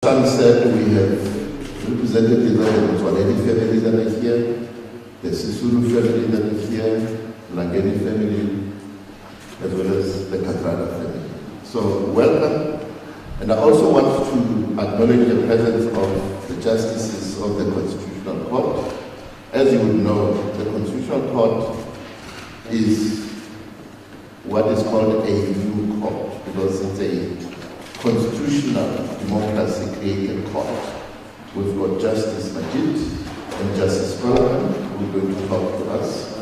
Sean said we have representatives of the Mtswaledi family that is here, the Sisulu family that is here, Langeni family, as well as the Kathrada family. So welcome. And I also want to acknowledge the presence of the justices of the Constitutional Court. As you would know, the Constitutional Court is what is called a new court, because it's a constitutional democracy created court. We've got Justice Majid and Justice Kollapen who are going to talk to us.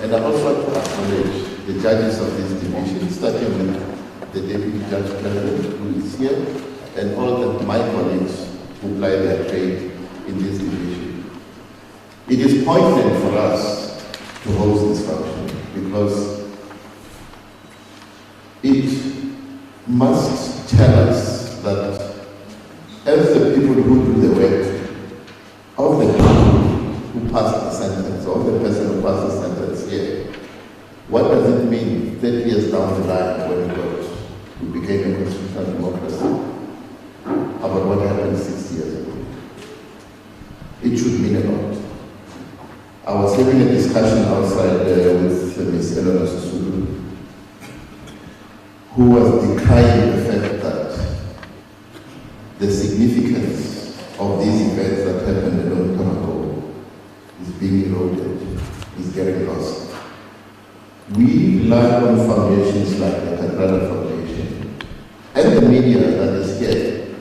And I also want to acknowledge the judges of this division, starting with the Deputy Judge President who is here, and all of my colleagues who ply their trade in this division. It is poignant for us to host this function because it must tell us that as the people who do the work of the people who pass the sentence, or the person who passes the sentence here, what does it mean 30 years down the line when we became a constitutional democracy about what happened 60 years ago? It should mean a lot. I was having a discussion outside with Ms. Eleanor Sisulu, who was decrying the fact that the significance of these events that happened a long time ago is being eroded, is getting lost. We rely on foundations like the Kathrada Foundation and the media that is here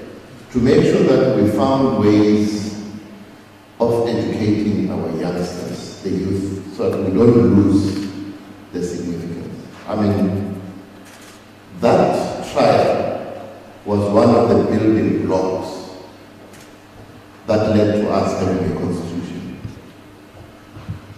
to make sure that we found ways of educating our youngsters, the youth, so that we don't lose the significance. I mean, that trial was one of the building blocks that led to us having a constitution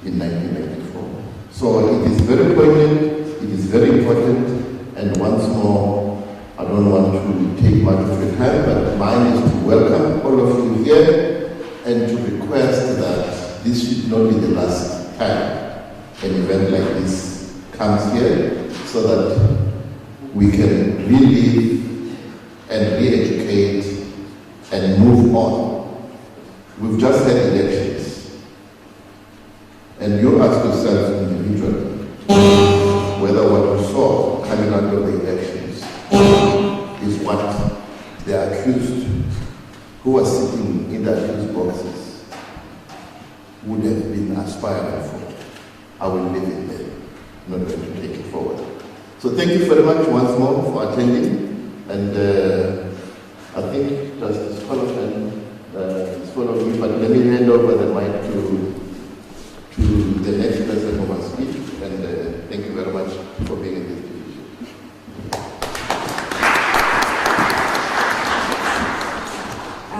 in 1994. So it is very poignant, it is very important, and once more, I don't want to take much of your time, but mine is to welcome all of you here and to request that this should not be the last time an event like this comes here, so that we can relive and re-educate and move on. We've just had elections, and you ask yourself individually whether what you saw coming out of the elections is what the accused who was sitting in the accused boxes would have been aspiring for. I will leave it there, I'm not going to take it forward. So thank you very much once more for attending, and I think Justice Kollapen is following me, but let me hand over the mic to the next person who must speak, and thank you very much for being in this division.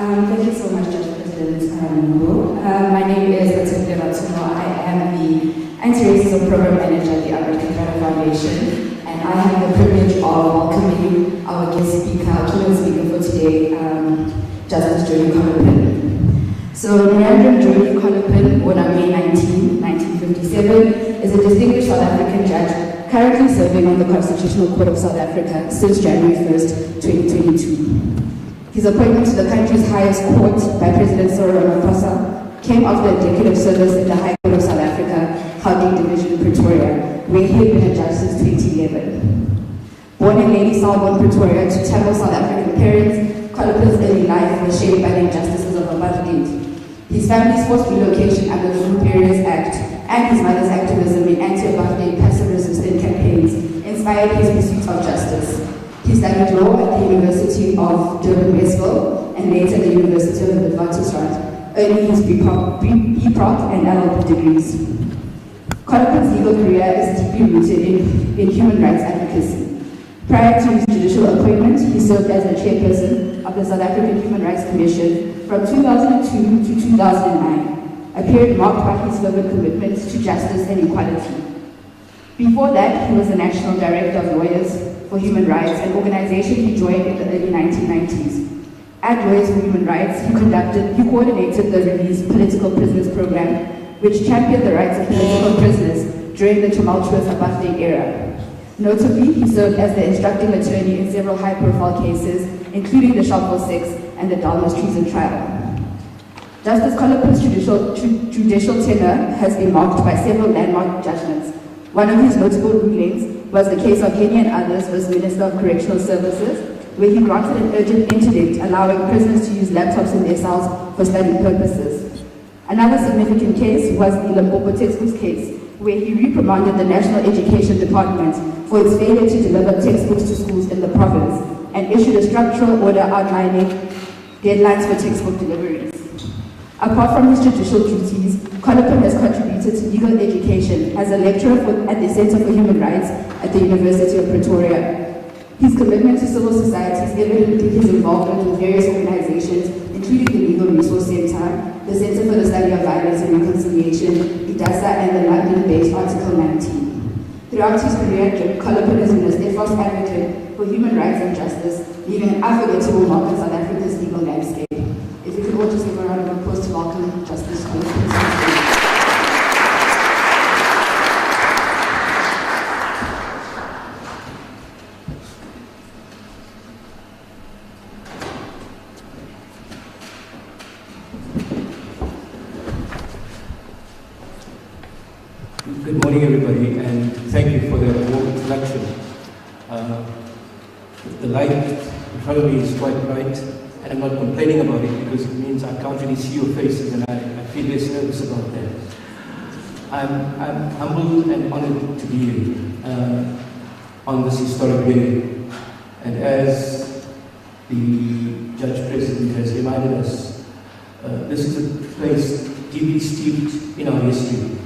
Thank you so much, Judge President. My name is Rivonia Trial. I am the Anti-Racism Program Manager at the Ahmed Kathrada Foundation. And I have the privilege of welcoming our guest speaker, our keynote speaker for today, Justice Jody Kollapen. So, Narendra Jody Kollapen, born on May 19, 1957, is a distinguished South African judge currently serving on the Constitutional Court of South Africa since January 1st, 2022. His appointment to the country's highest court by President Cyril Ramaphosa came after a decade of service in the High Court of South Africa, Gauteng Division, Pretoria, where he had been a judge since 2011. Born in Lady Selborne, Pretoria, to Tamil South African parents, Kollapen's early life was shaped by the injustices of apartheid. His family's forced relocation under the Group Areas Act and his mother's activism in anti-apartheid passive resistance campaigns inspired his pursuit of justice. He studied law at the University of Durban-Westville and later at the University of the Witwatersrand, earning his BProc and LLB degrees. Kollapen's legal career is deeply rooted in human rights advocacy. Prior to his judicial appointment, he served as the chairperson of the South African Human Rights Commission from 2002 to 2009, a period marked by his fervent commitment to justice and equality. Before that, he was the National Director of Lawyers for Human Rights, an organization he joined in the early 1990s. At Lawyers for Human Rights, he coordinated the Release Political Prisoners Program, which championed the rights of political prisoners during the tumultuous apartheid era. Notably, he served as the instructing attorney in several high-profile cases, including the Sharpeville 6 and the Dalmas Treason Trial. Justice Kollapen's judicial tenure has been marked by several landmark judgments. One of his notable rulings was the case of Henny and others versus Minister of Correctional Services, where he granted an urgent interdict allowing prisoners to use laptops in their cells for study purposes. Another significant case was the Limpopo textbooks case, where he reprimanded the National Education Department for its failure to deliver textbooks to schools in the province and issued a structural order outlining deadlines for textbook deliveries. Apart from his judicial duties, Kollapen has contributed to legal education as a lecturer at the Center for Human Rights at the University of Pretoria. His commitment to civil society is evident in his involvement with various organizations, including the Legal Resource Center, the Center for the Study of Violence and Reconciliation, IDASA, and the London-based Article 19. Throughout his career, Kollapen has been a steadfast advocate for human rights and justice, leaving an unforgettable mark in South Africa's legal landscape. If we could all just give a round of applause to welcome Justice Kollapen. Good morning, everybody, and thank you for that warm introduction. The light in front of me is quite bright, and I'm not complaining about it because it means I can't really see your faces, and I feel less nervous about that. I'm humbled and honored to be here on this historic day, and as the Judge President has reminded us, this is a place deeply steeped in our history.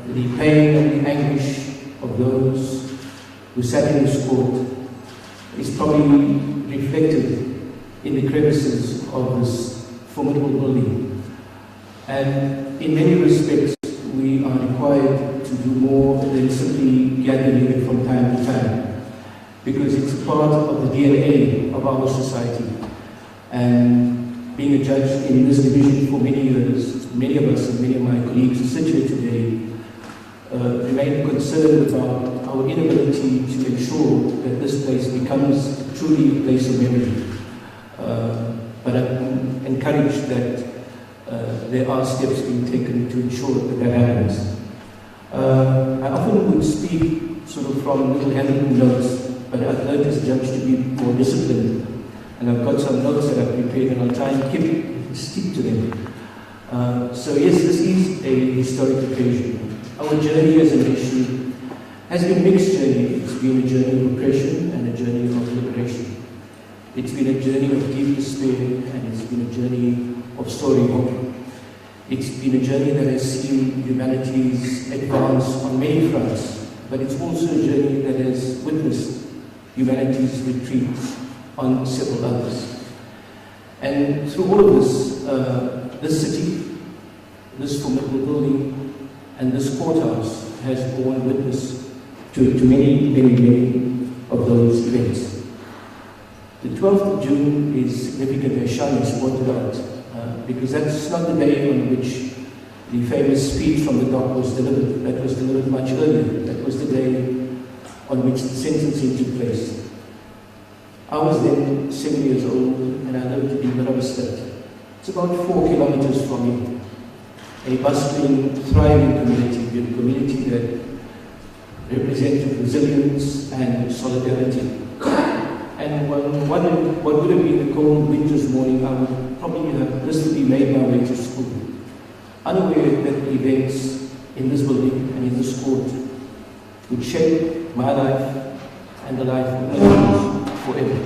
The pain and the anguish of those who sat in this court is probably reflected in the crevices of this formidable building. And in many respects, we are required to do more than simply gather here from time to time, because it's part of the DNA of our society. And being a judge in this division for many years, many of us and many of my colleagues who sit here today remain concerned about our inability to ensure that this place becomes truly a place of memory. But I'm encouraged that there are steps being taken to ensure that that happens. I often would speak sort of from little handwritten notes, but I've learned as a judge to be more disciplined. And I've got some notes that I've prepared, and I'll try and stick to them. So yes, this is a historic occasion. Our journey as a nation has been a mixed journey. It's been a journey of oppression and a journey of liberation. It's been a journey of deep despair, and it's been a journey of soaring hope. It's been a journey that has seen humanity's advance on many fronts, but it's also a journey that has witnessed humanity's retreat on several others. And through all of this, this city, this formidable building, and this courthouse has borne witness to many, many, many of those events. The 12th of June is significant, as Shani has pointed out, because that's not the day on which the famous speech from the dock was delivered. That was delivered much earlier. That was the day on which the sentencing took place. I was then 7 years old, and I lived in Rivonia. It's about 4 kilometers from here. A bustling, thriving community, a community that represented resilience and solidarity. And when what would have been a cold winter's morning, I would probably have blissfully made my way to school, unaware that the events in this building and in this court would shape my life and the life of millions forever.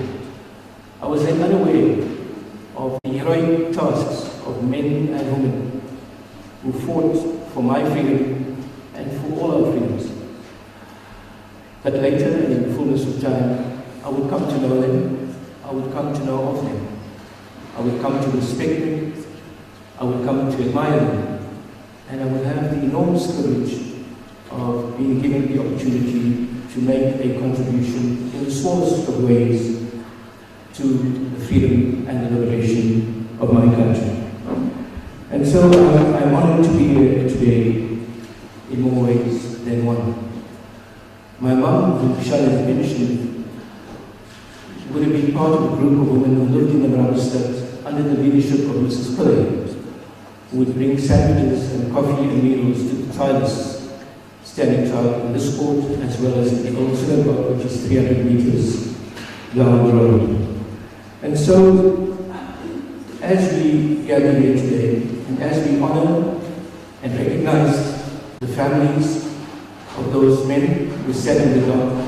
I was then unaware of the heroic tasks of men and women who fought for my freedom and for all our freedoms. But later, and in the fullness of time, I would come to know them, I would come to know of them, I would come to respect them, I would come to admire them, and I would have the enormous privilege of being given the opportunity to make a contribution in the smallest of ways to the freedom and the liberation of my country. And so I'm honored to be here today in more ways than one. My mom, who Vishal has mentioned, would have been part of a group of women who lived in the Randstad under the leadership of Mrs. Pillay, who would bring sandwiches and coffee and meals to the trialists standing trial in this court as well as in the old synagogue, which is 300 meters down the road. And so, as we gather here today, and as we honor and recognize the families of those men who sat in the dark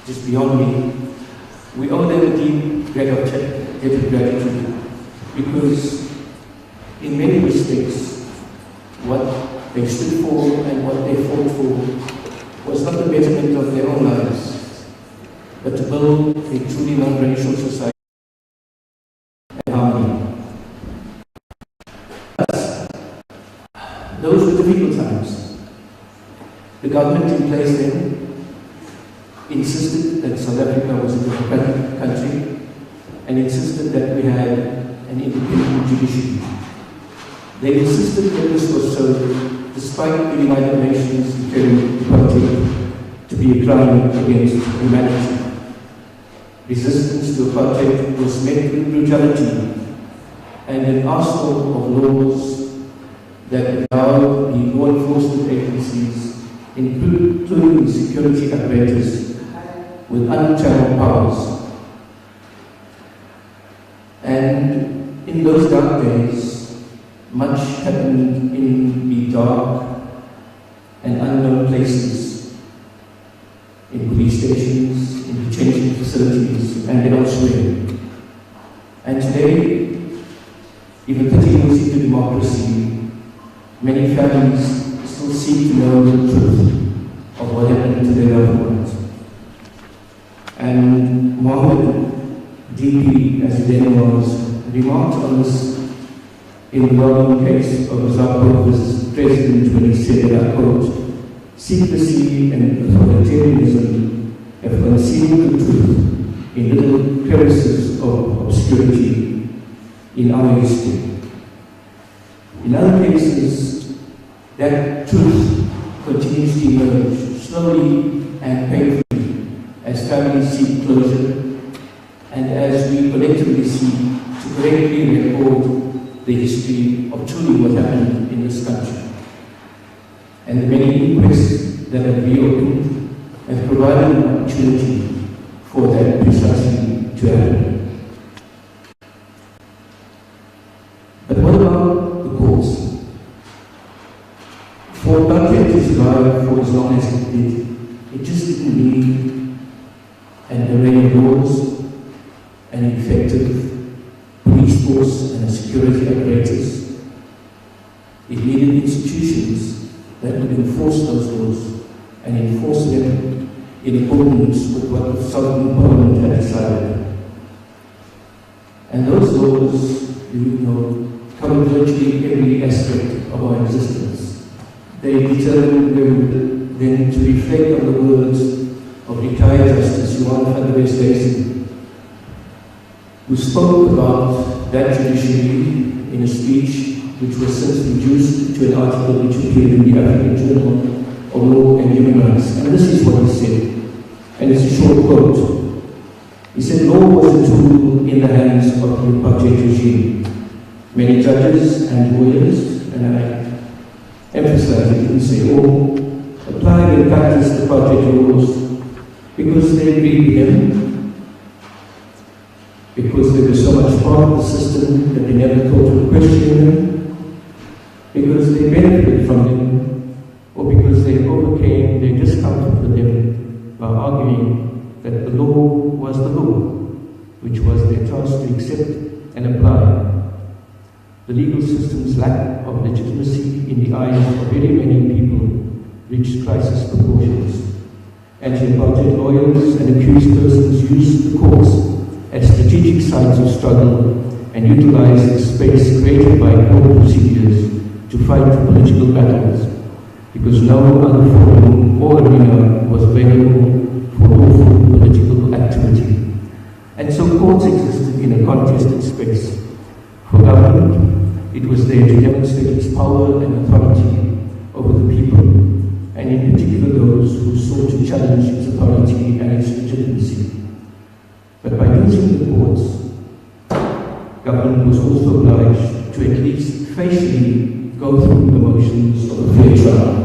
just beyond me, we owe them a deep debt of gratitude, because in many respects, what they stood for and what they fought for was not the betterment of their own lives, but to build a truly non-racial society and harmony. Those were difficult times. The government in place then insisted that South Africa was a democratic country and insisted that we had an independent judiciary. They insisted that this was so despite the United Nations declaring apartheid to be a crime against humanity. Resistance to apartheid was met with brutality and an arsenal of laws that allowed the law enforcement agencies, including security apparatus, with unchanneled powers. And in those dark days, much happened in the dark and unknown places, in police stations, in detention facilities, and elsewhere. And today, even 30 years into democracy, many families still seek to know the truth of what happened to their loved ones. And Mohammed, DP, as he then was, remarked on this in the well-known case of Zapo's president when he said, and I quote, "Secrecy and authoritarianism have concealed the truth in little crevices of obscurity in our history." In other cases, that truth continues to emerge slowly and painfully as families seek closure and as we collectively seek to correctly record the history of truly what happened in this country. And the many inquests that have reopened have provided an opportunity for that precisely to happen. But what about the courts? For apartheid to survive for as long as it did, it just didn't need an array of laws, an effective police force and a security apparatus. It needed institutions that would enforce those laws and enforce them in accordance with what the Sovereign Parliament had decided. And those laws, you know, cover virtually every aspect of our existence. They determined them then to reflect on the words of retired Justice Johan van der Westhuizen, who spoke about that judiciary in a speech which was since reduced to an article which appeared in the African Journal of Law and Human Rights. And this is what he said, and it's a short quote. He said, "Law was a tool in the hands of the apartheid regime. Many judges and lawyers, and I emphasize, he didn't say all, applied and practiced apartheid laws because they agreed with him, because they were so much part of the system that they never thought of questioning them, because they benefited from them, or because they overcame their discomfort with them by arguing that the law was the law, which was their task to accept and apply. The legal system's lack of legitimacy in the eyes of very many people reached crisis proportions. Anti-apartheid lawyers and accused persons used the courts as strategic sites of struggle and utilized the space created by court procedures to fight political battles, because no other forum or arena was available for lawful political activity. And so courts existed in a contested space. For government, it was there to demonstrate its power and authority over the people, and in particular those who sought to challenge its authority and its legitimacy. But by using the courts, government was also obliged to at least facially go through the motions of a fair trial.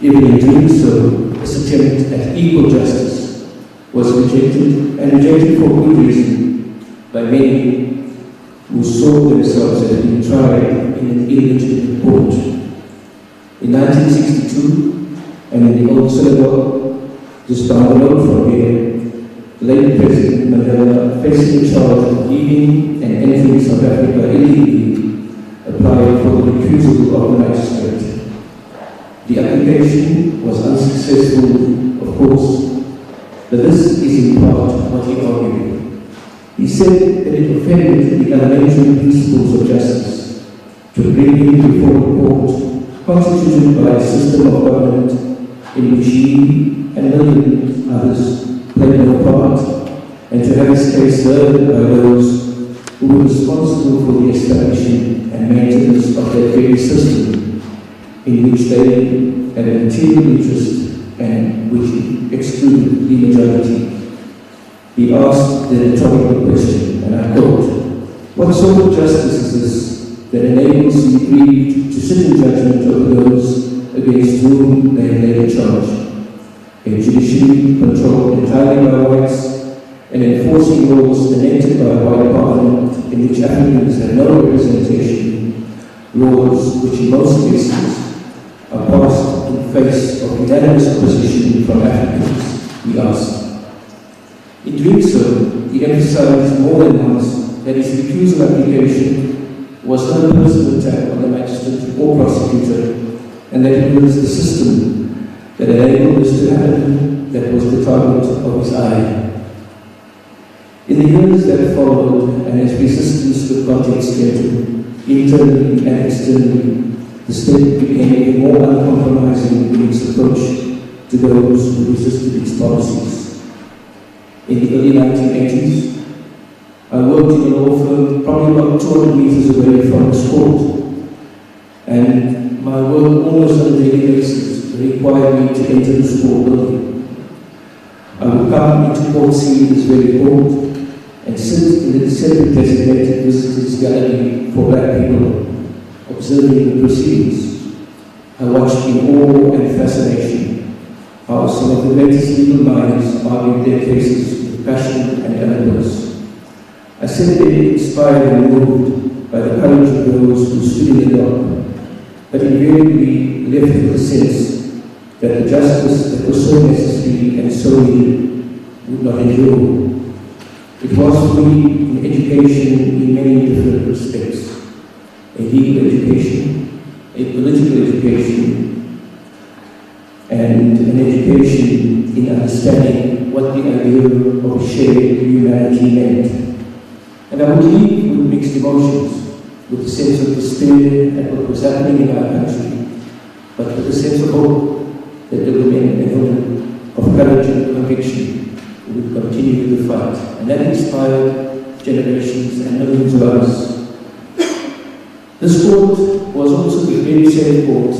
Even in doing so, this attempt at equal justice was rejected, and rejected for good reason, by many who saw themselves as being tried in an illegitimate court. In 1962, and in the old synagogue, just down the road from here, the late President Mandela, facing the charge of leaving and entering South Africa illegally, applied for the recusal of the magistrate. The application was unsuccessful, of course, but this is in part what he argued. He said that it offended the elementary principles of justice to bring him before a court constituted by a system of government in which he and millions others played no part, and to have his case heard by those who were responsible for the establishment and maintenance of that very system in which they had a material interest and which excluded the majority. He asked the rhetorical question, and I quote, "What sort of justice is this that enables the aggrieved to sit in judgment over those against whom they have laid a charge? A judiciary controlled entirely by whites and enforcing laws enacted by a white parliament in which Africans have no representation, laws which in most cases are passed in face of unanimous opposition from Africans," he asked. In doing so, he emphasized more than once that his recusal application was no personal attack on the magistrate or prosecutor, and that it was the system that enabled this to happen that was the target of his eye. In the years that followed, and as resistance to context came, internally and externally, the state became even more uncompromising in its approach to those who resisted its policies. In the early 1980s, I worked in a law firm probably about 200 meters away from this court, and my work almost on a daily basis required me to enter the court building. I would come into court, see this very court, and sit in the separate designated visitors gallery for black people, observing the proceedings. I watched in awe and fascination how some of the greatest legal minds argued their cases with passion and eloquence. I said they were inspired and moved by the courage of those who stood in the dock, but invariably left with a sense that the justice that was so necessary and so needed would not endure. It was for me an education in many different respects: a legal education, a political education, and an education in understanding what the idea of shared humanity meant. And I would leave with mixed emotions, with a sense of despair at what was happening in our country, but with a sense of hope that there were men and women of courage and conviction who would continue the fight. And that inspired generations and millions of others. This court was also the very same court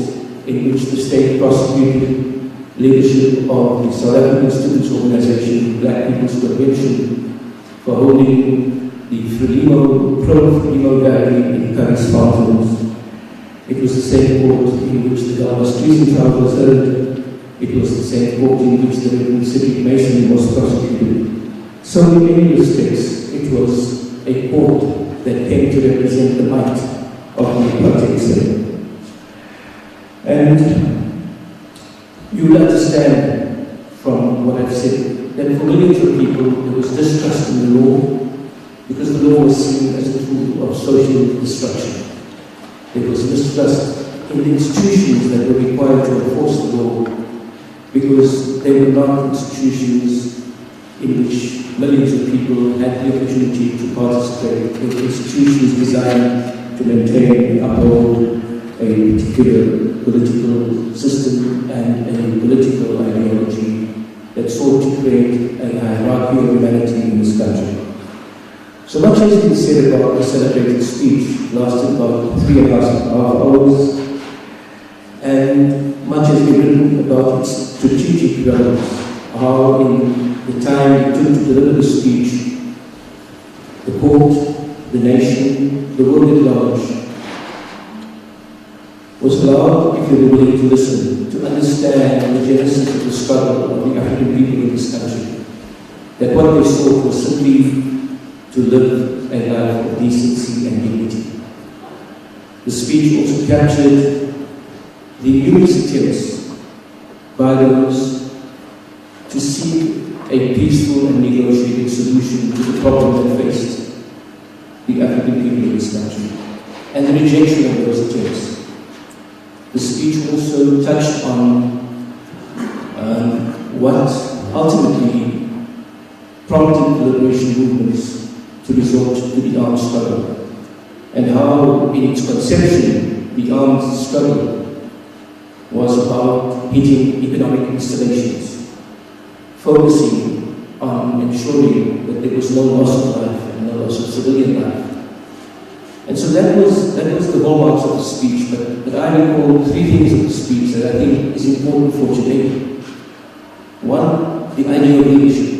in which the state prosecuted leadership of the South African Students' Organization, Black People's Convention, for holding the pro-Frelimo rally in Paris Fountains. It was the same court in which the Dallas treason trial was heard. It was the same court in which the Mississippi Mason was prosecuted. So in many respects, it was a court that came to represent the might of the apartheid state. And you will understand from what I've said that for millions of people there was distrust in the law, because the law was seen as a tool of social destruction. There was mistrust in the institutions that were required to enforce the law, because they were not institutions in which millions of people had the opportunity to participate. They were institutions designed to maintain and uphold a particular political system and a political ideology that sought to create a hierarchy of humanity in this country. So much has been said about the celebrated speech, lasted about 3.5 hours, and much has been written about its strategic dwells, how in the time it took to deliver the speech, the court, the nation, the world at large, was allowed, if you were willing to listen, to understand the genesis of the struggle of the African people in this country. That what they sought was simply to live a life of decency and dignity. The speech also captured the numerous attempts by those to seek a peaceful and negotiated solution to the problem that faced the African people in this country, and the rejection of those attempts. The speech also touched on what ultimately prompted the liberation movements to resort to the armed struggle, and how in its conception the armed struggle was about hitting economic installations, focusing on ensuring that there was no loss of life and no loss of civilian life. And so that was the hallmarks of the speech, but I recall three things of the speech that I think is important for today. One, the idea of leadership.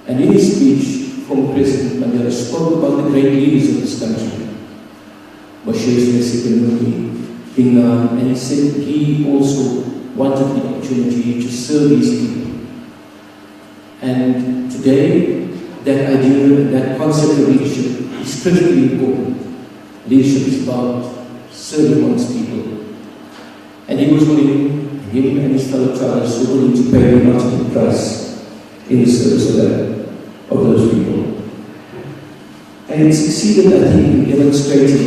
And in his speech, former President Mandela spoke about the great leaders of this country, and he said he also wanted the opportunity to serve these people. And today, that idea, that concept of leadership is critically important. Leadership is about serving one's people. And he was willing, him and his fellow travelers were willing to pay the ultimate price in the service of those people. And it succeeded, I think, in demonstrating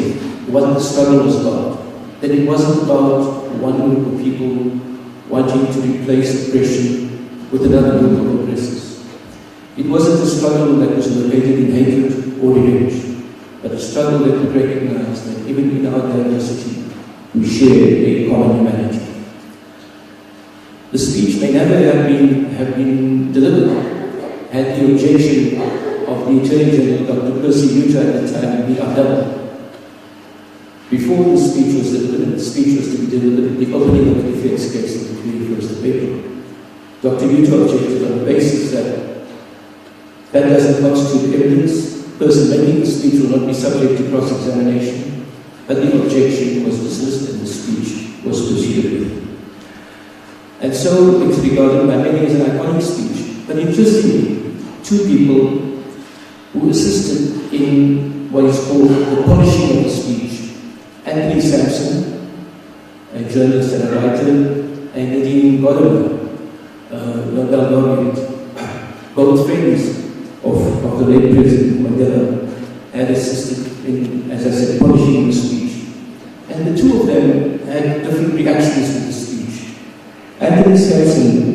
what the struggle was about. That it wasn't about one group of people wanting to replace oppression with another group of oppressors. It wasn't a struggle that was located in hatred or revenge, but a struggle that would recognize that even in our diversity, we share a common humanity. The speech may never have been delivered had the objection of the Attorney General, Dr. Percy Yuta, at the time been upheld. Before the speech was delivered, the speech was to be delivered at the opening of the defense case on the 21st of April. Dr. Yuta objected on the basis that that doesn't constitute evidence. The person making the speech will not be subject to cross-examination, but the objection was dismissed and the speech was proceeded with. And so it's regarded by many as an iconic speech. But interestingly, two people who assisted in what is called the polishing of the speech, Anthony Sampson, a journalist and a writer, and Nadine Kollapen, Nobel laureate, both friends of the late President Mandela, had assisted in, as I said, polishing the speech. And the two of them had different reactions to the speech. Anthony Sampson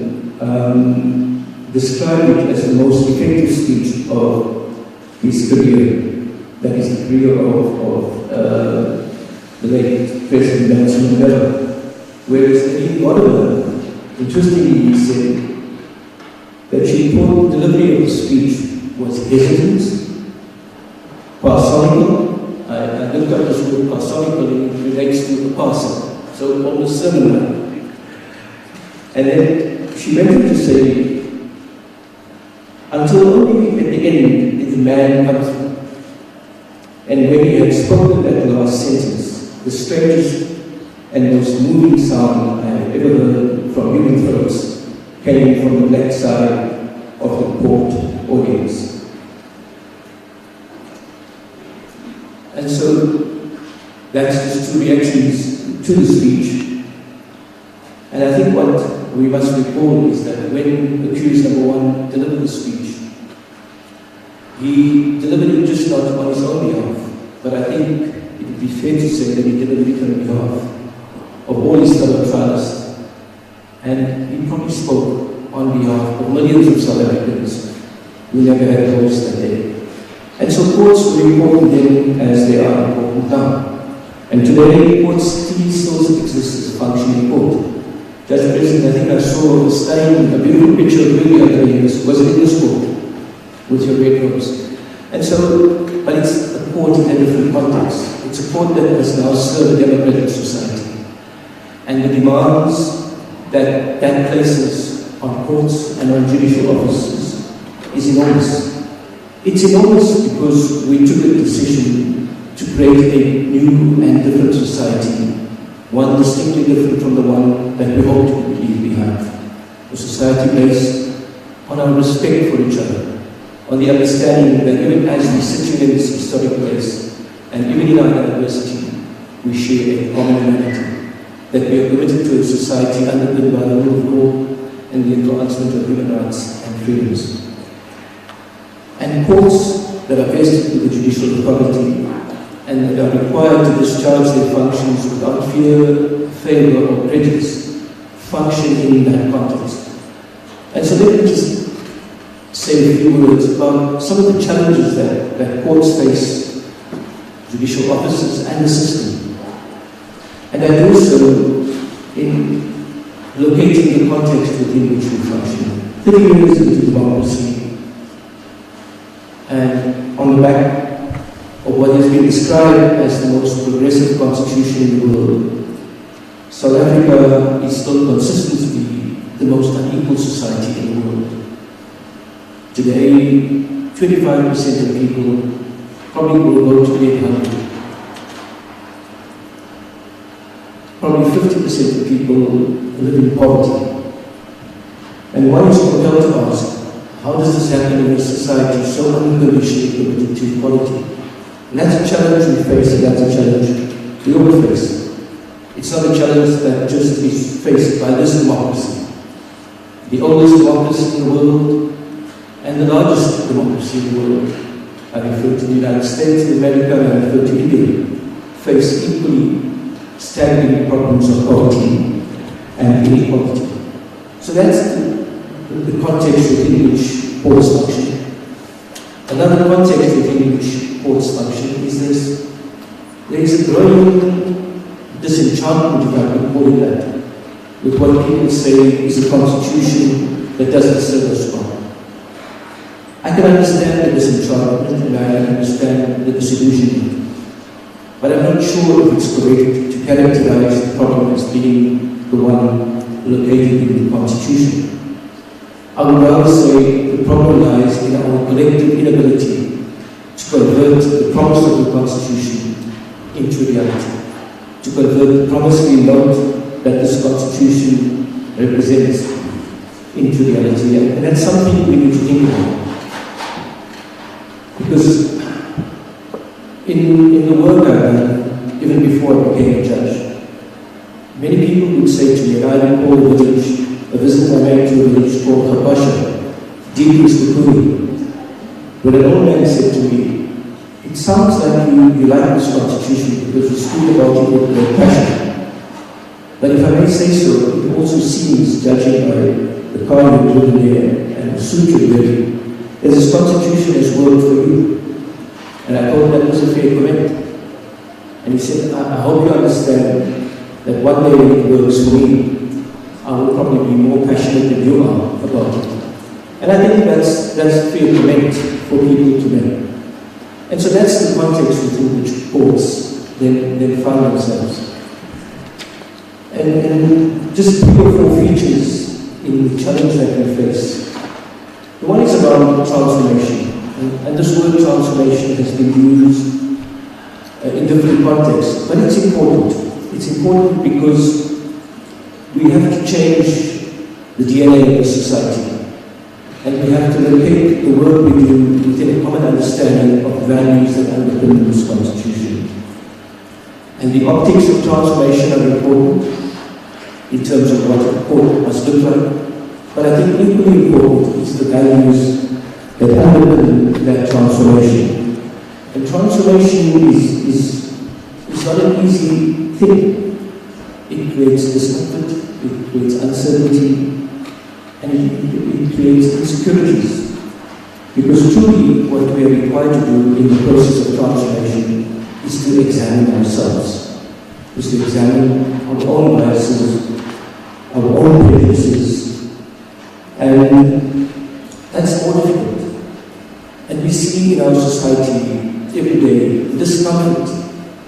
described it as the most effective speech of his career, that is the career of the late President Nelson Mandela. Whereas Nadine Kollapen, interestingly, he said that she thought the delivery of the speech was hesitant, parsonical. I looked up this word parsonical, and it relates to a parson, so almost similar. And then she went on to say, until only at the end did the man come through. And when he had spoken that last sentence, the strangest and most moving sound I have ever heard from human throats came from the black side of the court audience. And so that's just two reactions to the speech. And I think what we must recall is that when accused number one delivered the speech, he delivered it just not on his own behalf, but I think it would be fair to say that he delivered it on behalf of all his fellow trialists. And he probably spoke on behalf of millions of South Africans who never had a voice that day. And so courts were important then as they are important now. And today, courts still exist as a functioning court. Judge President, I think I saw a stain, a beautiful picture of you the other day. Was it in this court with your red rose? And so, but it's a court in a different context. It's a court that has now served a democratic society. And the demands that places on courts and on judicial officers is enormous. It's enormous because we took a decision to create a new and different society, one distinctly different from the one that we hoped we would leave behind. A society based on our respect for each other, on the understanding that even as we sit here in this historic place, and even in our diversity, we share a common humanity, that we are committed to a society underpinned by the rule of law and the advancement of human rights and freedoms. And courts that are vested with the judicial authority and that are required to discharge their functions without fear, favour or prejudice function in that context. And so let me just say a few words about some of the challenges that courts face, judicial officers and the system. And I do so in locating the context within which we function. 30 years into democracy, and on the back of what has been described as the most progressive constitution in the world, South Africa is still consistently the most unequal society in the world. Today, 25% of people probably will go to 800. Probably 50% of people live in poverty. And one is compelled to ask, how does this happen in a society so unconditionally committed to equality? And that's a challenge we face, and that's a challenge we all face. It's not a challenge that just is faced by this democracy, the oldest democracy in the world, and the largest democracy in the world. I refer to the United States of America, and I refer to India, face equally staggering problems of poverty and inequality. So that's the context within which courts function. Another context within which courts function is there is a growing disenchantment, if I can call it that, with what people say is a constitution that doesn't serve us well. I can understand the disenchantment and I understand the disillusionment, but I'm not sure if it's correct to characterize the problem as being the one located in the Constitution. I would rather say the problem lies in our collective inability to convert the promise of the Constitution into reality, to convert the promise we note that this Constitution represents into reality. And that's something we need to think about. Because in the work I've done, even before I became a judge, many people would say to me, and I recall a visit I made to a village called Kollapen, deep in Kollapen, where an old man said to me, it sounds like you like this constitution because you speak about it with great passion. But if I may say so, it also seems, judging by the car you've driven here and the suit you're wearing, that this constitution has worked for you. And I told him that was a fair comment. And he said, I hope you understand that one day when it works for me, I will probably be more passionate than you are about it. And I think that's fair comment for people to make. And so that's the context within which courts then find themselves. And just three or four features in the challenge that we face. The one is around transformation. And this word transformation has been used in different contexts, but it's important. It's important because we have to change the DNA of the society. And we have to locate the work we do within a common understanding of values that underpin this Constitution. And the optics of transformation are important in terms of what a court must look like. But I think equally important is the values that underpin that transformation. And transformation is not an easy thing. It creates discomfort, it creates uncertainty, and it creates insecurities. Because truly what we are required to do in the process of transformation is to examine ourselves, is to examine our own biases, our own prejudices, and that's more difficult. And we see in our society every day the discomfort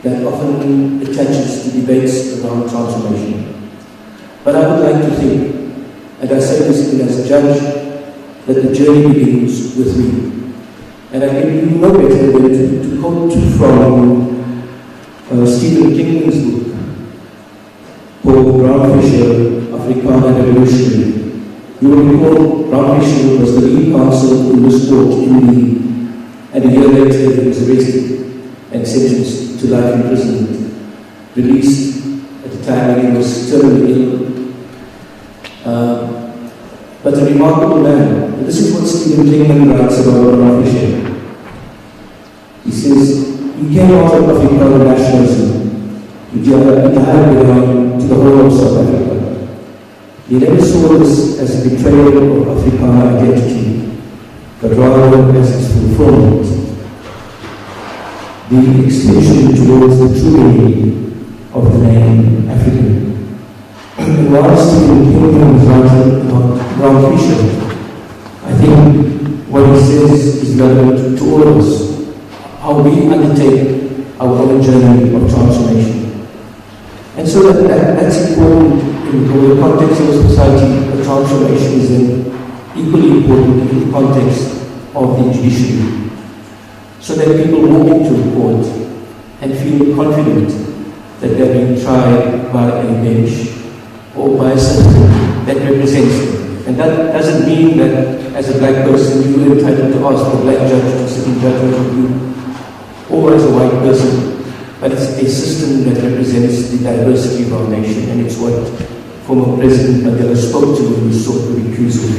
that often attaches to debates around transformation. But I would like to think, and I say this as a judge, that the journey begins with me. And I can do no better than to quote from Stephen King's book, called Brown Fisher, Africana Revolutionary. You will recall Brown Fisher was the lead counsel in this court and a year later he was arrested and sentenced to life imprisonment, released at the time when he was terminally ill. But a remarkable man. And this is what Stephen King writes about Brown Fisher. He says, he came out of African nationalism. He died belonging to the whole of South Africa. He never saw this as a betrayal of African identity, but rather as its fulfillment. The extension towards the true meaning of the name African. And while Stephen King was writing about Brown Fisher, I think what he says is relevant to all of us. How we undertake our own journey of transformation. And so that's important in the context of society. The transformation is then equally important in the context of the judiciary. So that people walk into a court and feel confident that they're being tried by a bench or by a system that represents them. And that doesn't mean that as a black person you are entitled to ask for a black judge to sit in judgment of you, or as a white person, but it's a system that represents the diversity of our nation, and it's what former President Mandela spoke to when he sought the recusal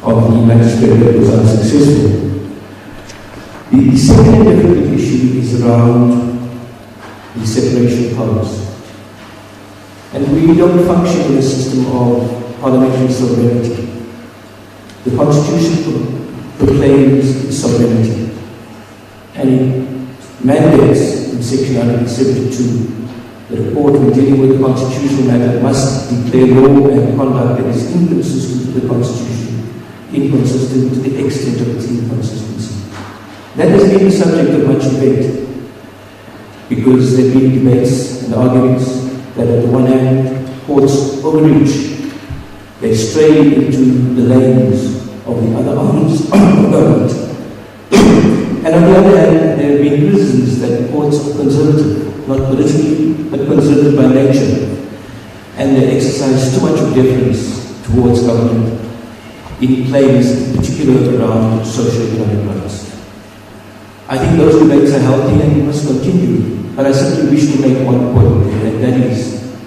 of the magistrate that was unsuccessful. The second difficult issue is around the separation of powers. And we don't function in a system of parliamentary sovereignty. The Constitution proclaims its sovereignty, and it mandates in Section 172 that a court, when dealing with a constitutional matter, must declare law and conduct that is inconsistent with the Constitution, inconsistent to the extent of its inconsistency. That has been the subject of much debate, because there have been debates and arguments that at the one hand, courts overreach, they stray into the lanes of the other arms of government. And on the other hand, there have been criticisms that courts are conservative, not politically, but conservative by nature, and they exercise too much of deference towards government in claims, in particular around socio-economic rights. I think those debates are healthy and must continue, but I simply wish to make one point, and that is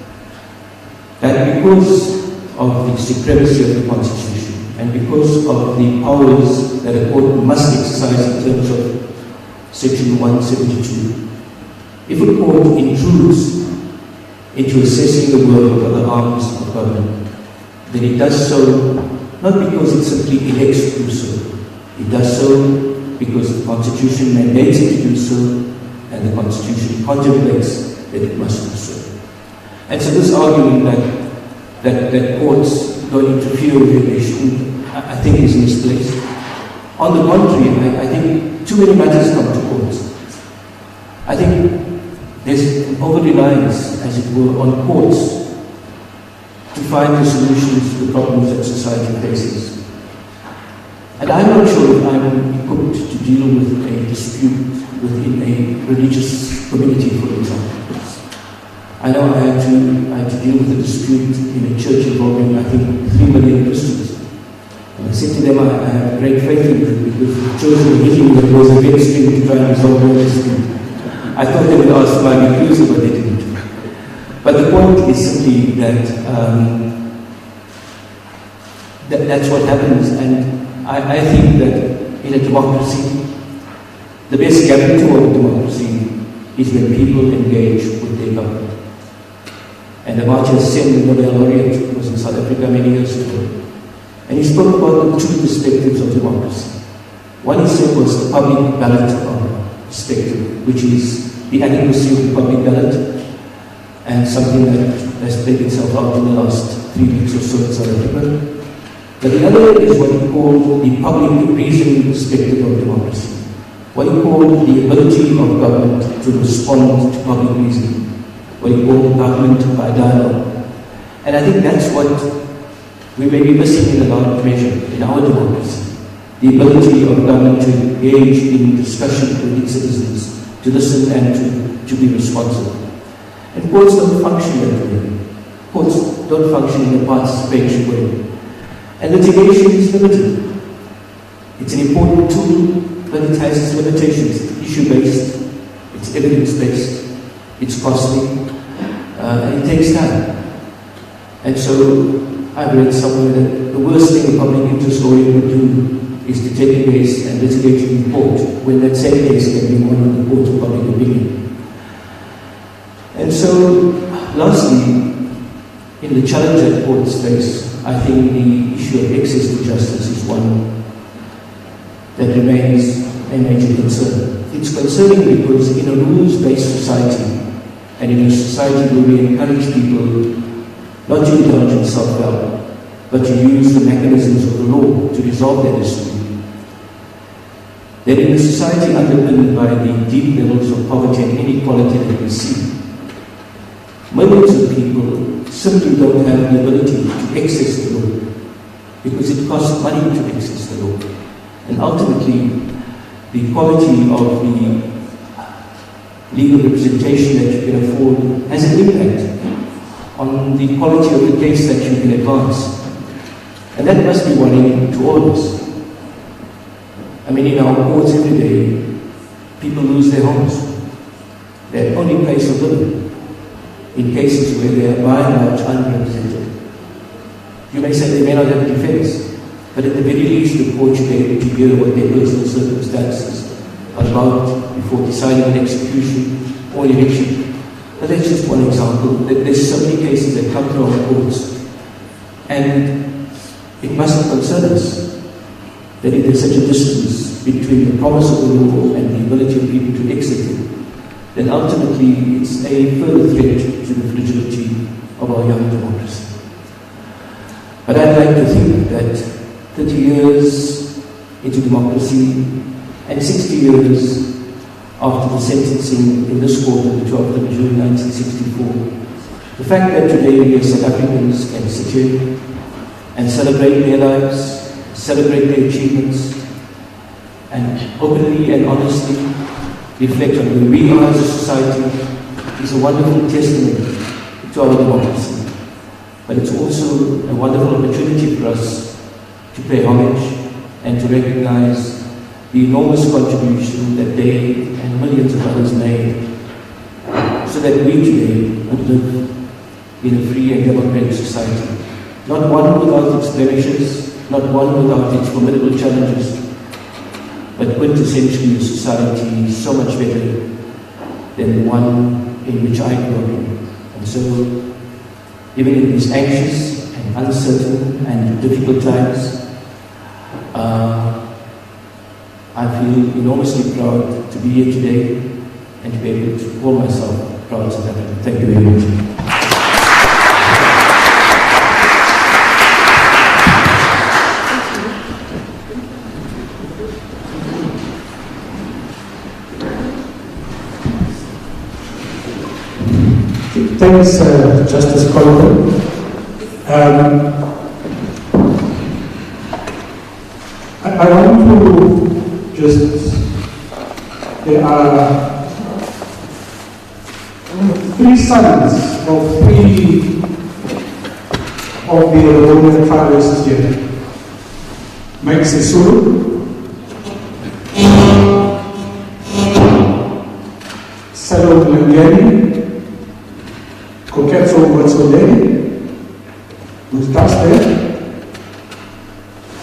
that because of the supremacy of the Constitution, and because of the powers that a court must exercise in terms of Section 172, if a court intrudes into assessing the work of other arms of government, then it does so not because it simply elects to do so. It does so because the Constitution mandates it to do so, and the Constitution contemplates that it must do so. And so this argument that courts don't interfere with regulation, I think is misplaced. On the contrary, I think too many matters come to courts. I think there's an over-reliance, as it were, on courts to find the solutions to the problems that society faces. And I'm not sure if I'm equipped to deal with a dispute within a religious community, for example. I know I had to deal with a dispute in a church involving, I think, 3 million Christians. And I said to them, I have great faith in you, because you've chosen a meeting that was a big stream to try and resolve the dispute. I thought they would ask my recusal, but they didn't. But the point is simply that that's what happens, and I think that in a democracy, the best guarantee of democracy is when people engage with their government. And Amartya Sen, the Nobel laureate, was in South Africa many years ago. And he spoke about the two perspectives of democracy. One he said was the public ballot perspective, which is the adequacy of the public ballot, and something that has played itself out in the last 3 weeks or so in South Africa. But the other is what he called the public reasoning perspective of democracy. What he called the ability of government to respond to public reasoning. What he called government by dialogue. And I think that's what we may be missing in a large measure in our democracy. The ability of government to engage in discussion with its citizens, to listen and to be responsive. And courts don't function that way. Courts don't function in a participatory way. And litigation is limited. It's an important tool, but it has its limitations. It's issue-based, it's evidence-based, it's costly, and it takes time. And so I've read somewhere that the worst thing a public interest lawyer would do is to take a case and litigate it in court, when that same case can be won in the court of public opinion. And so, lastly, in the challenge that courts face, I think the issue of access to justice is one that remains a major concern. It's concerning because in a rules-based society, and in a society where we encourage people not to indulge in self-help, but to use the mechanisms of the law to resolve their dispute, that in a society underpinned by the deep levels of poverty and inequality that we see, millions of people simply don't have the ability to access the law because it costs money to access the law. And ultimately, the quality of the legal representation that you can afford has an impact on the quality of the case that you can advance. And that must be worrying to all of us. I mean, in our courts every day, people lose their homes, their only place of living, in cases where they are by and large unrepresented. You may say they may not have defense, but at the very least the court should be able to hear what their personal circumstances are about before deciding an execution or an eviction. But that's just one example. There's so many cases that come to our courts, and it mustn't concern us that if there's such a distance between the promise of the law and the ability of people to exit it, then ultimately it's a further threat to the fragility of our young democracy. But I'd like to think that 30 years into democracy and 60 years after the sentencing in this court on the 12th of June 1964, the fact that today we as South Africans can sit here and celebrate their lives, celebrate their achievements, and openly and honestly reflect on who we are as a society is a wonderful testament to our democracy. But it's also a wonderful opportunity for us to pay homage and to recognize the enormous contribution that they and millions of others made so that we today could live in a free and democratic society. Not one without its blemishes, not one without its formidable challenges, but quintessentially a society so much better than the one in which I grew up in. And so, even in these anxious and uncertain and difficult times, I feel enormously proud to be here today and to be able to call myself proud South African. Thank you very much. Thanks, Justice Kollapen. I want to there are 3 sons of 3 of the Rivonia Trial here. Mike Sisulu, Salo Mlangeni, Koketso Watsoleni, who's there.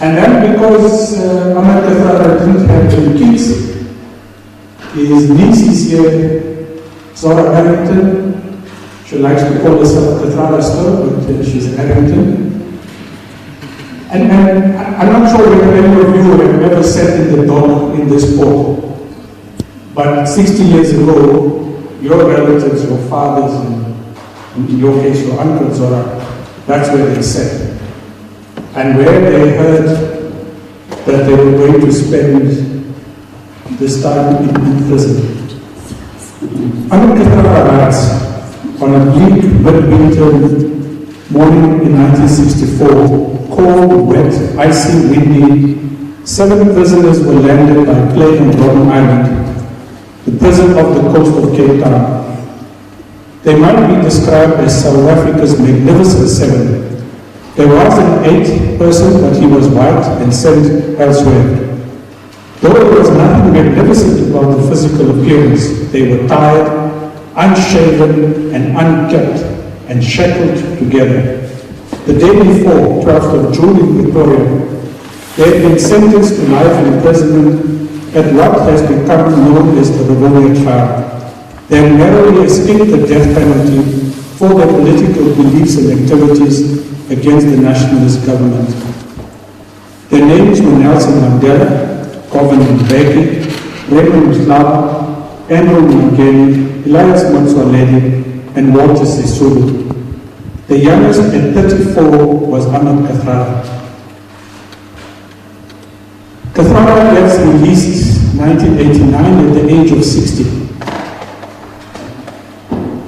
And then because Ahmed Kathrada didn't have any kids, his niece is here, Zora Harrington. She likes to call herself Kathrada still, but she's Harrington. And I'm not sure whether any of you have ever sat in the dock in this port, but 60 years ago, your relatives, your fathers, and in your case, your uncle Zora, that's where they sat. And where they heard that they were going to spend this time in prison. Ahmed Kathrada writes, on a bleak midwinter morning in 1964, cold, wet, icy, windy, 7 prisoners were landed by plane on Robben Island, the prison off the coast of Cape Town. They might be described as South Africa's Magnificent Seven. There was an 8th person, but he was white and sent elsewhere. Though there was nothing magnificent about the physical appearance, they were tired, unshaven and unkept and shackled together. The day before, 12th of June in Pretoria, they had been sentenced to life imprisonment at what has become known as the Rivonia Trial. They had narrowly escaped the death penalty for their political beliefs and activities against the nationalist government. Their names were Nelson Mandela, Govan Mbeki, Raymond Mhlaba, Andrew Mangeni, Elias Motsoaledi, and Walter Sisulu. The youngest at 34 was Ahmed Kathrada. Kathrada gets released 1989 at the age of 60.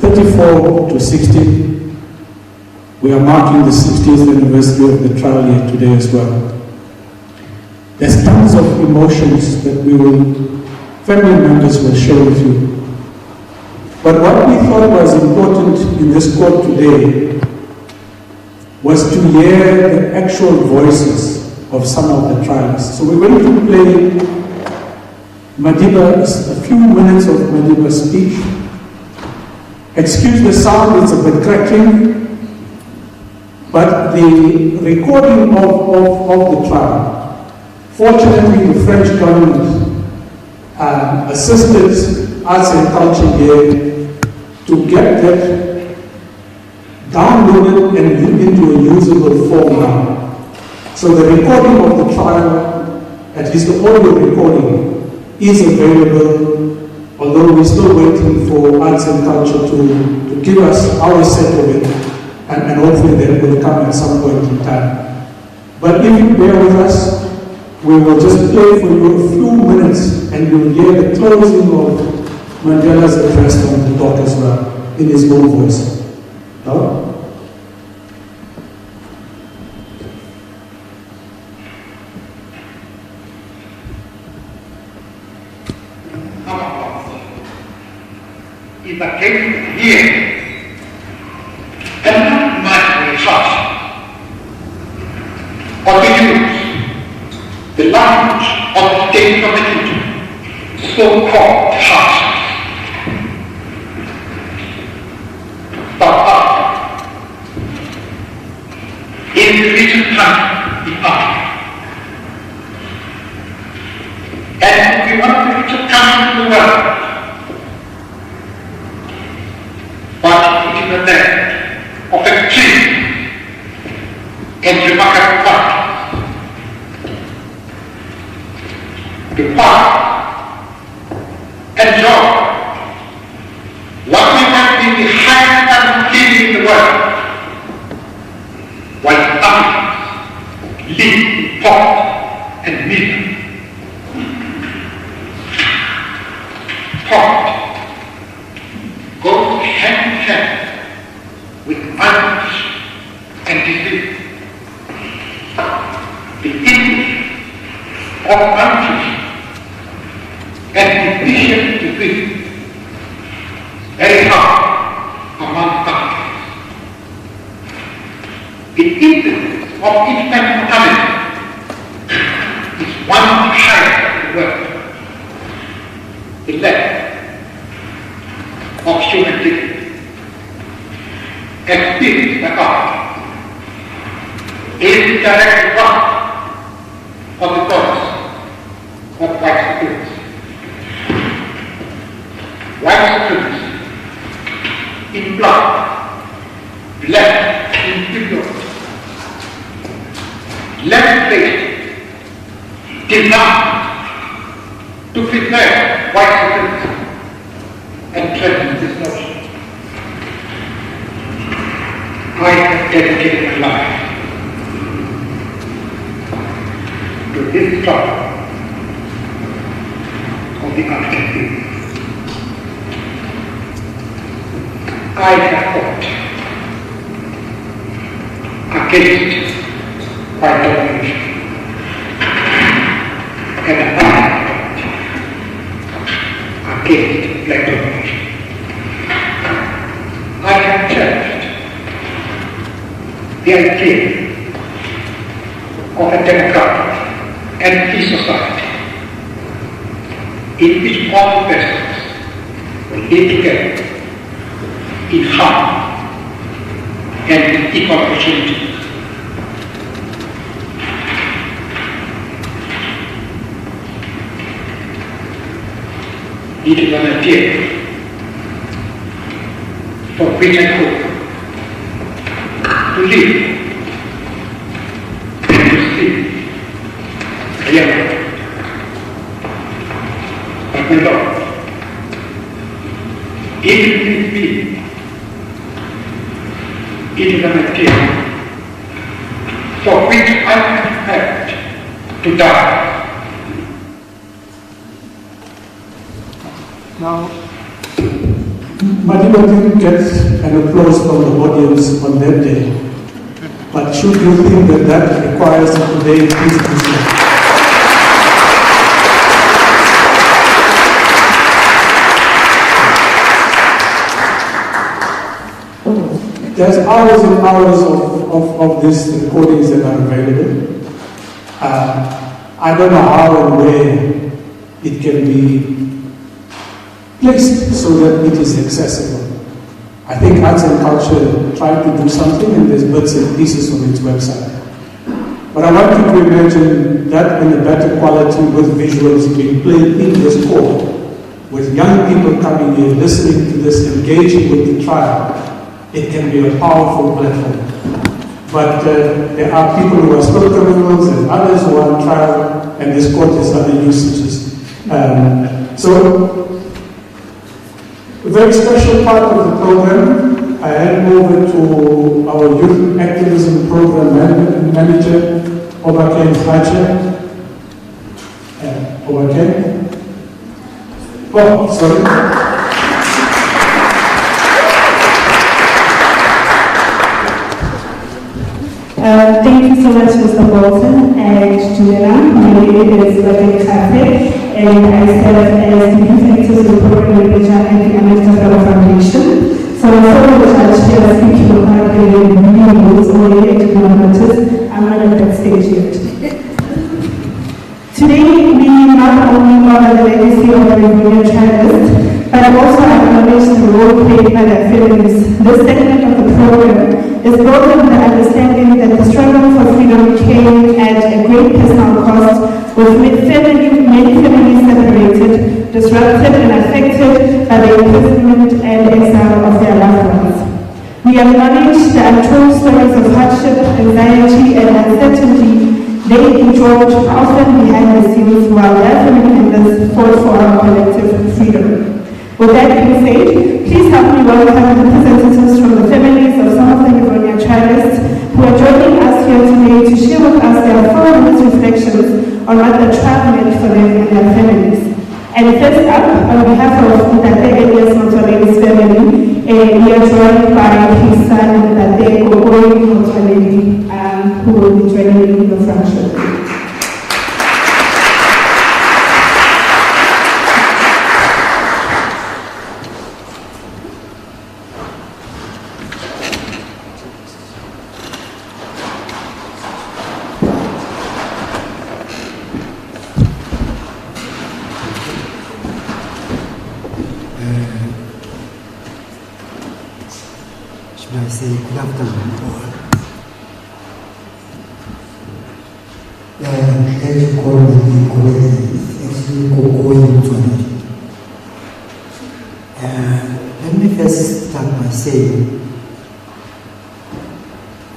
34 to 60. We are marking the 60th anniversary of the trial here today as well. There's tons of emotions that family members will share with you. But what we thought was important in this court today was to hear the actual voices of some of the trials. So we're going to play a few minutes of Madiba's speech. Excuse the sound, it's a bit cracking, but the recording of the trial, fortunately the French government assisted Arts and Culture here to get that downloaded and into a usable form now. So the recording of the trial, at least the audio recording, is available, although we're still waiting for Arts and Culture to give us our set of it, and hopefully that will come at some point in time. But if you bear with us, we will just play for you a few minutes and you'll hear the closing of Mandela's address on the talk as well, in his own voice. No? If I came here and not my resource, or to use the language of the state committee, so-called house. But in the recent time in Africa, and if we want the richest country in the world, but it is the land of a tree and remarkable qualities. The power and joy, what we have been the highest standard in the world, while others live in poverty and misery. Poverty goes hand in hand with violence and disease. The illness of malnutrition and deficient disease very high among countries. The incidence of infant mortality is one of the highest in the world. The lack of human dignity exceeds the cause is the direct result of the cause of white supremacy. White supremacy in blood, black in figure, legislation designed to preserve white supremacy and threaten this notion. I have dedicated my life to this struggle of the African people. I have fought against white domination and against black domination. I have cherished the idea of a democratic and free society in which all persons will live together in harmony and with equal opportunity. It is an idea for which I hope to live and to see reality. But my Lord, if it need be, it is an idea for which I am prepared to die. Now, Madiba didn't get an applause from the audience on that day, but should you think that that requires it today, please do so. There's hours and hours of these recordings that are available. I don't know how and where it can be placed so that it is accessible. I think Arts and Culture tried to do something, and there's bits and pieces on its website. But I want you to imagine that in a better quality with visuals being played in this court, with young people coming in, listening to this, engaging with the trial. It can be a powerful platform. But there are people who are still criminals and others who are on trial, and this court has other usages. So, a very special part of the program, I hand over to our Youth Activism Program Manager, Kollapen Oh, sorry. Thank you so much, Mr. Bolton and Juliana. My name is Ahmed Kathrada, and I serve as the Youth Activism Program Manager at the Ahmed Kathrada Foundation. So I'm so much here speaking about the news or the notice. I'm not at that stage yet. Today, we not only honor the legacy of the Rivonia Trial, but also acknowledge the role played by their families. This segment of the program is built on the understanding that the struggle for freedom came at a great personal cost, with many families separated, disrupted and affected by the imprisonment and exile of their loved ones. We acknowledge the untold stories of hardship, anxiety and uncertainty they endured often behind the scenes while their family members fought for our collective freedom. With that being said, please help me welcome representatives from the families of some of the Rivonia trialists who are joining us here today to share with us their 4 minutes reflections on what the trial meant for them and their families. And first up, on behalf of Ndate Elias Motwale's family, we are joined by his son, Ndate Motwale, who will be joining in the front show. Should I say good afternoon or thank you for the actually going to it. Let me first start by saying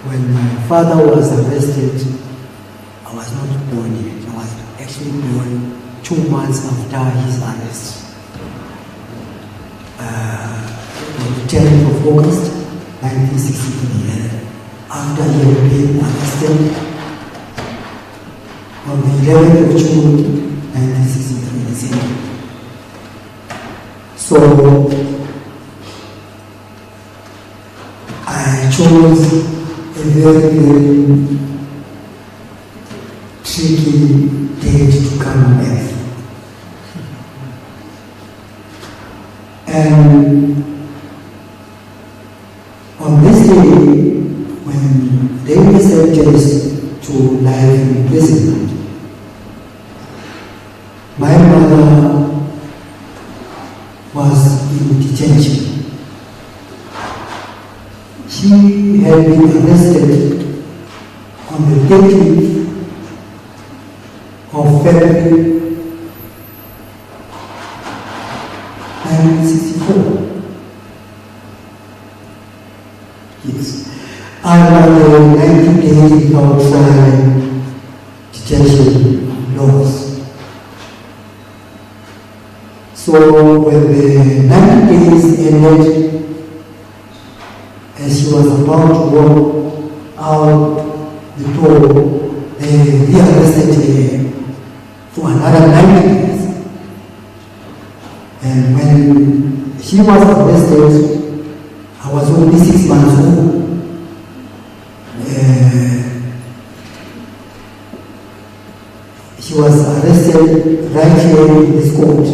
when my father was arrested, I was not born yet. I was actually born 2 months after his arrest. On the 10th of August 1963, after he had been arrested on the 11th of June 1963. So I chose a very, very tricky date to come on earth. And on this day, when they were sentenced to life imprisonment, my mother was in detention. She had been arrested on the 30th of February 1964. Yes. Under the 90 days without trial detention laws. So when the 90 days ended, as she was about to walk out the door, they rearrested her for another 90 days. And when she was arrested, I was only 6 months old. She was arrested right here in this court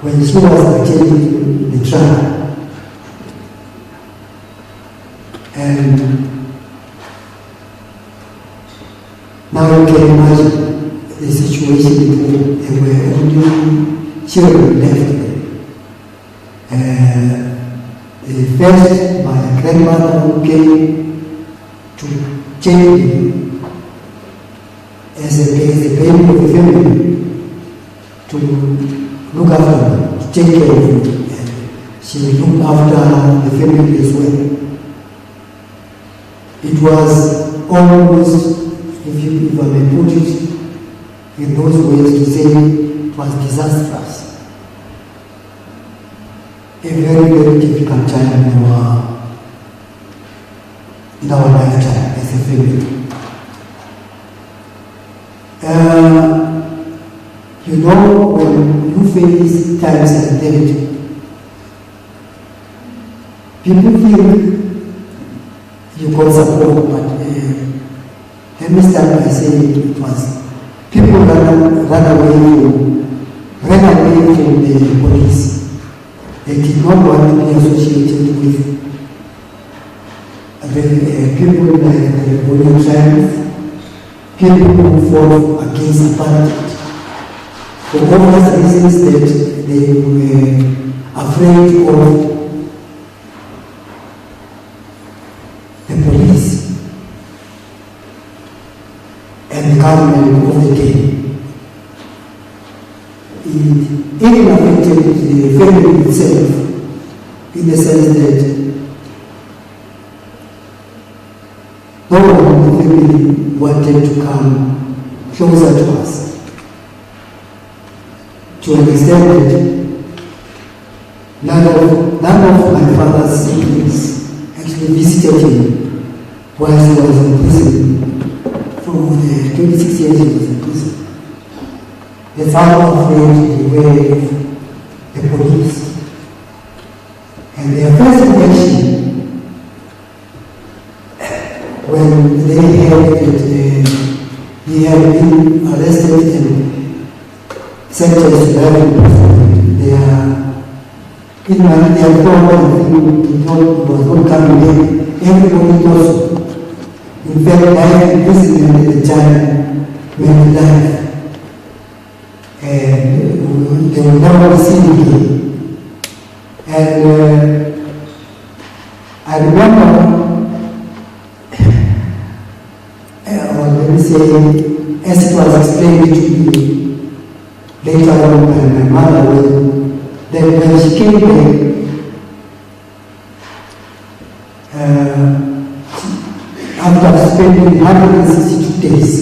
when she was attending the trial. And now you can imagine the situation. There were only children left. First, my grandmother who came to take me as a baby of the family to look after me, to take care of me. And she looked after the family as well. It was almost, if I may put it in those ways, to say it was disastrous. A very, very difficult time in our lifetime as a family. You know, when you face times like that, people think you got support, but let me start by saying it was people ran away from the police. They did not want to be associated with people like the Rivonia Trial, people who fought against apartheid. For obvious reasons that they were afraid of the police and the government of the day. It even affected the family itself in the sense that no one in the family wanted to come closer to us. To an extent that none of my father's siblings actually visited him while he was in prison. For the 26 years he was in prison. That's how afraid they were of the police. And their first reaction when they heard that he had been arrested and sentenced to life imprisonment, they had thought he was not coming back. Everybody thought so. In fact, life imprisonment at the time meant life. And they will never see him again. And I remember, let me say, as it was explained to me later on by my mother, that when she came back, after spending 162 days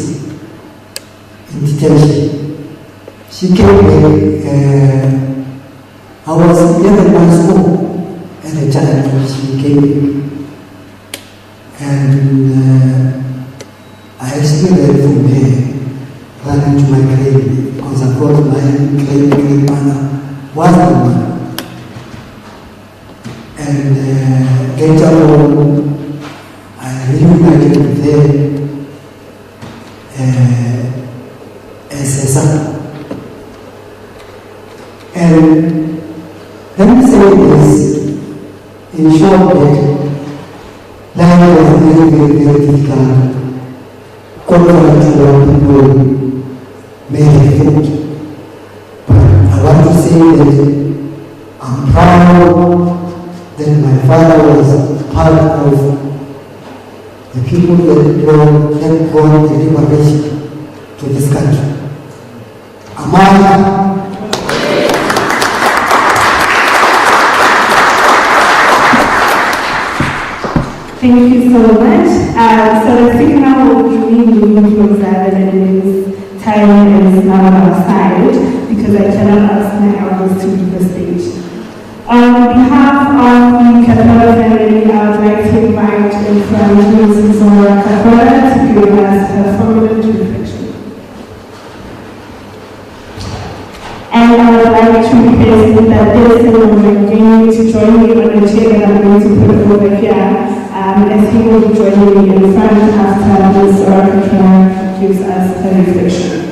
in detention, she came back. I was 11 months old at the time when she came back. And I experienced from there running to my grave because I thought my grandmother was the one. And later on, I realized as a son. And let me say this in short that life was very, very, very difficult. Contrary to what people may have thought. But I want to say that I'm proud that my father was part of the people that brought the liberation to this country. Thank you so much. So the signal will be moving closer and this time is now outside because I cannot ask my elders to leave the stage. On behalf of the Kathrada family, I would like to invite in front Mrs. Rivonia Trial to give us her formative reflection. And I would like to request that this gentleman going to join me on the chair that I'm going to put over here, as he will be joining me in front after Ms. Rivonia gives us her reflection.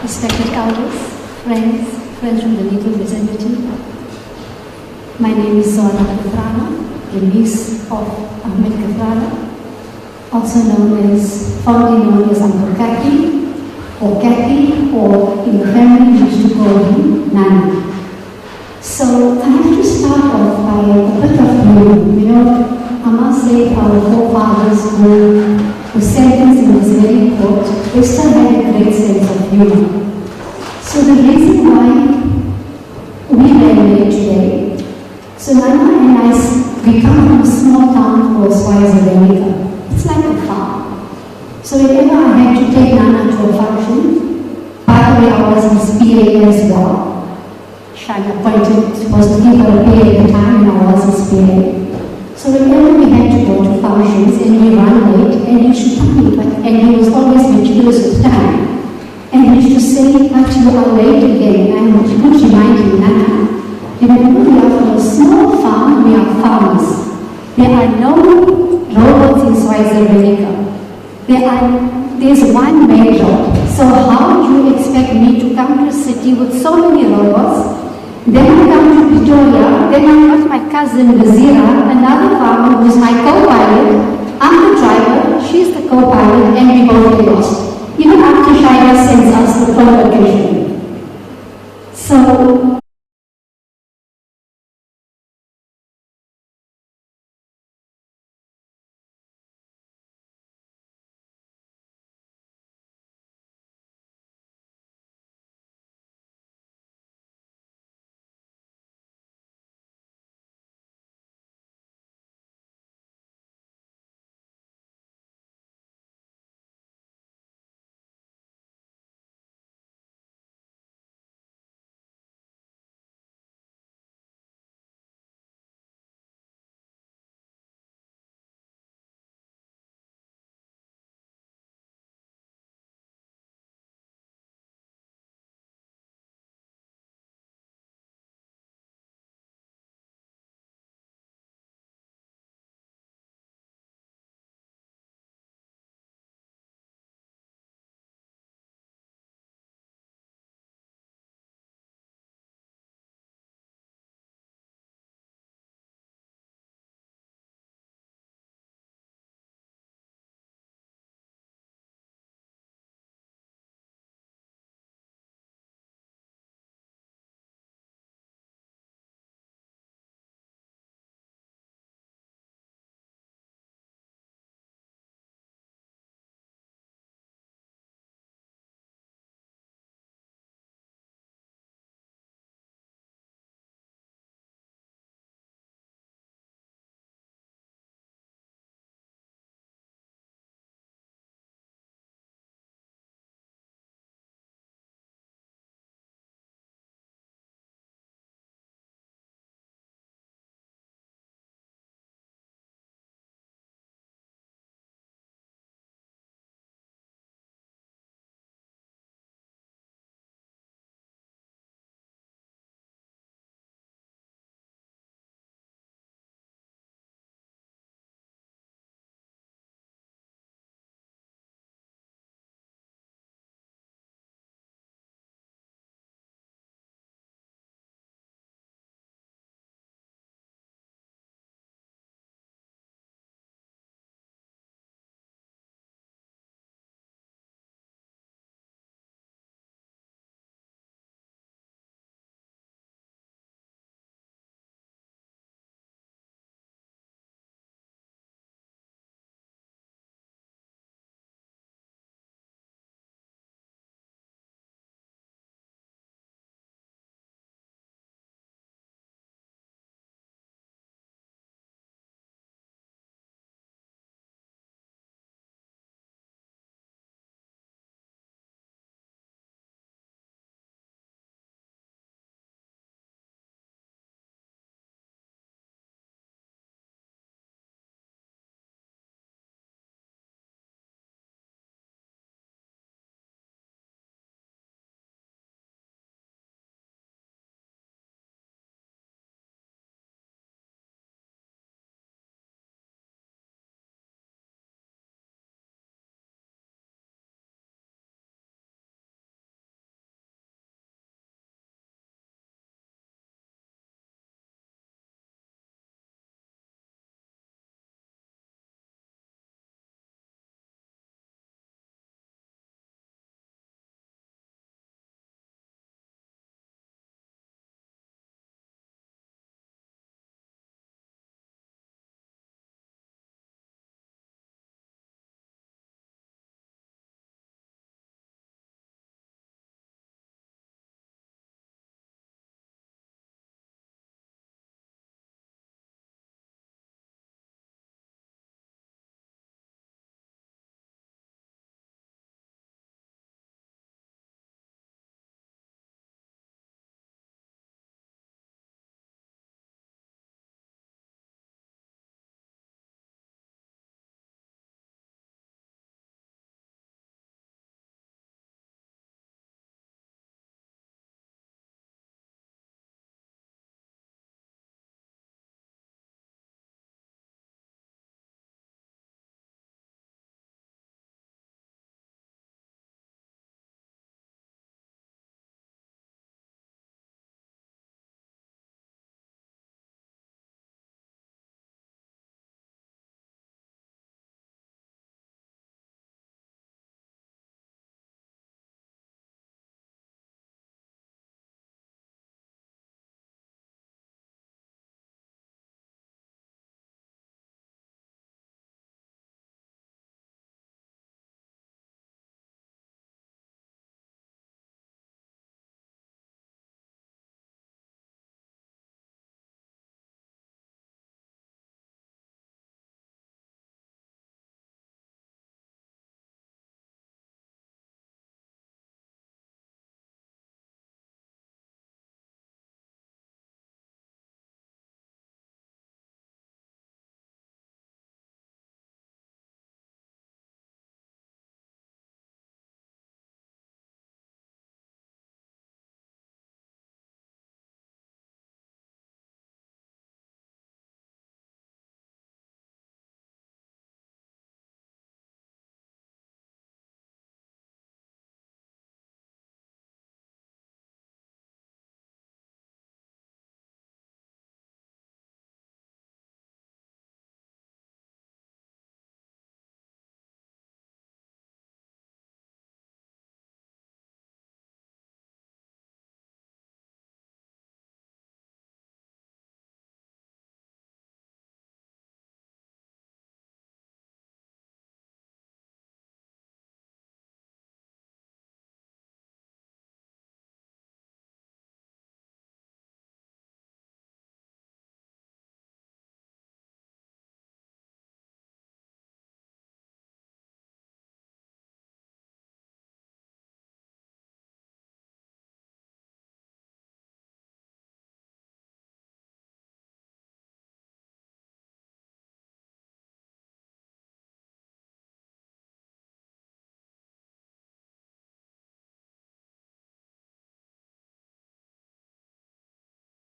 Respected elders, friends from the legal fraternity. My name is Ahmed Kathrada, the niece of Ahmed Kathrada, also fondly known as Uncle Kathy, or Kathy, or in the family we used to call him Nana. So I have to start off by a bit of humor. You know, I must say our forefathers who sentenced in this very court, they still had a great sense of humor. So the reason why we were here today, so Nana and I, we come from a small town called Swaziland. It's like a farm. So whenever I had to take Nana to a function, by the way, I was in SPA as well. Shana appointed, was looking for a PA at the time and I was in SPA. So whenever we had to go to functions and we run late, and he should tell me, and he was always meticulous with time. And he used to say, but you are late again. And I would remind him, Nana, remember we are from a small farm, we are farmers. There are no robots in Swaziland. There's one main job. So how do you expect me to come to a city with so many robots? Then I come to Pretoria, then I got my cousin Bazira, another farmer who's my co-pilot. I'm the driver, she's the co-pilot, and we both get lost. Even after Shira sends us the phone location. So